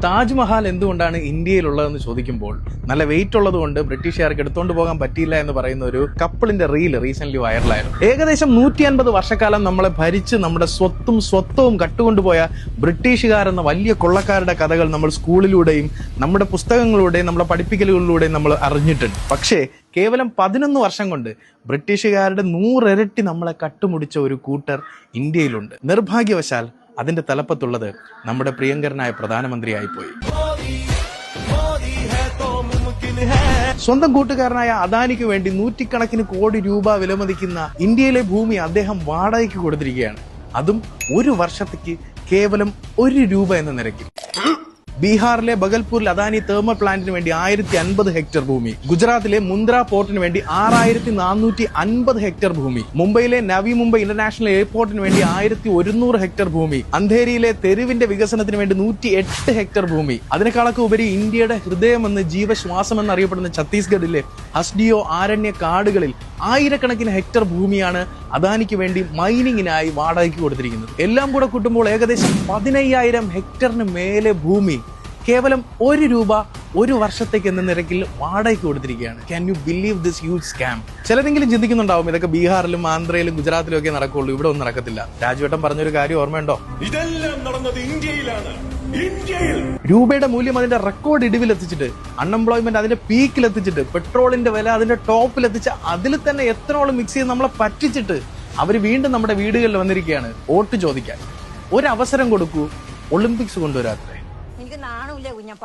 താജ്മഹൽ എന്തുകൊണ്ടാണ് ഇന്ത്യയിലുള്ളതെന്ന് ചോദിക്കുമ്പോൾ നല്ല വെയിറ്റ് ഉള്ളതുകൊണ്ട് ബ്രിട്ടീഷുകാർക്ക് എടുത്തുകൊണ്ട് പോകാൻ പറ്റിയില്ല എന്ന് പറയുന്ന ഒരു കപ്പിളിന്റെ റീൽ റീസെന്റ് വൈറലായിരുന്നു. ഏകദേശം 150 വർഷക്കാലം നമ്മളെ ഭരിച്ച് നമ്മുടെ സ്വത്വവും കട്ടുകൊണ്ടുപോയ ബ്രിട്ടീഷുകാരെന്ന വലിയ കൊള്ളക്കാരുടെ കഥകൾ നമ്മൾ സ്കൂളിലൂടെയും നമ്മുടെ പുസ്തകങ്ങളിലൂടെയും നമ്മളെ പഠിപ്പിക്കലുകളിലൂടെയും നമ്മൾ അറിഞ്ഞിട്ടുണ്ട്. പക്ഷേ കേവലം 11 വർഷം കൊണ്ട് ബ്രിട്ടീഷുകാരുടെ 100 ഇരട്ടി നമ്മളെ കട്ടുമുടിച്ച ഒരു കൂട്ടർ ഇന്ത്യയിലുണ്ട്. നിർഭാഗ്യവശാൽ അതിന്റെ തലപ്പത്തുള്ളത് നമ്മുടെ പ്രിയങ്കരനായ പ്രധാനമന്ത്രിയായിപ്പോയി. സ്വന്തം കൂട്ടുകാരനായ അദാനിക്ക് വേണ്ടി 100 കോടി രൂപ വിലമതിക്കുന്ന ഇന്ത്യയിലെ ഭൂമി അദ്ദേഹം വാടകയ്ക്ക് കൊടുത്തിരിക്കുകയാണ്. അതും ഒരു വർഷത്തേക്ക് കേവലം 1 രൂപ എന്ന നിരക്കിൽ. ബീഹാറിലെ ബഗൽപൂരിൽ അദാനി തേർമൽ പ്ലാന്റിന് വേണ്ടി 1050 ഹെക്ടർ ഭൂമി, ഗുജറാത്തിലെ മുന്ദ്ര പോർട്ടിന് വേണ്ടി 6450 ഹെക്ടർ ഭൂമി, മുംബൈയിലെ നവി മുംബൈ ഇന്റർനാഷണൽ എയർപോർട്ടിന് വേണ്ടി 1100 ഹെക്ടർ ഭൂമി, അന്ധേരിയിലെ തെരുവിന്റെ വികസനത്തിന് വേണ്ടി 108 ഹെക്ടർ ഭൂമി, അതിനേക്കാളൊക്കെ ഉപരി ഇന്ത്യയുടെ ഹൃദയമെന്ന് ജീവശ്വാസം എന്നറിയപ്പെടുന്ന ഛത്തീസ്ഗഡിലെ ഹസ്ഡിയോ ആരണ്യ കാടുകളിൽ ആയിരക്കണക്കിന് ഹെക്ടർ ഭൂമിയാണ് അദാനിക്ക് വേണ്ടി മൈനിങ്ങിനായി വാടകയ്ക്ക് കൊടുത്തിരിക്കുന്നത്. എല്ലാം കൂടെ കൂട്ടുമ്പോൾ ഏകദേശം 15000 ഹെക്ടറിന് മേലെ ഭൂമി കേവലം 1 രൂപ ഒരു വർഷത്തേക്ക് എന്ന നിരക്കിൽ വാടകയ്ക്ക് കൊടുത്തിരിക്കുകയാണ്. Can you believe this huge scam? ചിലരെങ്കിലും ചിന്തിക്കുന്നുണ്ടാവും ഇതൊക്കെ ബീഹാറിലും ആന്ധ്രയിലും ഗുജറാത്തിലും ഒക്കെ നടക്കുള്ളൂ, ഇവിടെ ഒന്നും നടക്കത്തില്ല. രാജുവേട്ടൻ പറഞ്ഞൊരു കാര്യം ഓർമ്മയുണ്ടോ? ഇതെല്ലാം നടന്നത് ഇന്ത്യയിലാണ്. രൂപയുടെ മൂല്യം അതിന്റെ റെക്കോർഡ് ഇടിവിലെത്തിച്ചിട്ട്, അൺഎംപ്ലോയ്മെന്റ് അതിന്റെ പീക്കിലെത്തിച്ചിട്ട്, പെട്രോളിന്റെ വില അതിന്റെ ടോപ്പിലെത്തിച്ച്, അതിൽ തന്നെ എത്രത്തോളം മിക്സ് ചെയ്ത് നമ്മളെ പറ്റിച്ചിട്ട് അവർ വീണ്ടും നമ്മുടെ വീടുകളിൽ വന്നിരിക്കുകയാണ് വോട്ട് ചോദിക്കാൻ. ഒരവസരം കൊടുക്കൂ, ഒളിമ്പിക്സ് കൊണ്ടുവരാത്രേ. എനിക്ക് നാണമില്ല കുഞ്ഞപ്പ.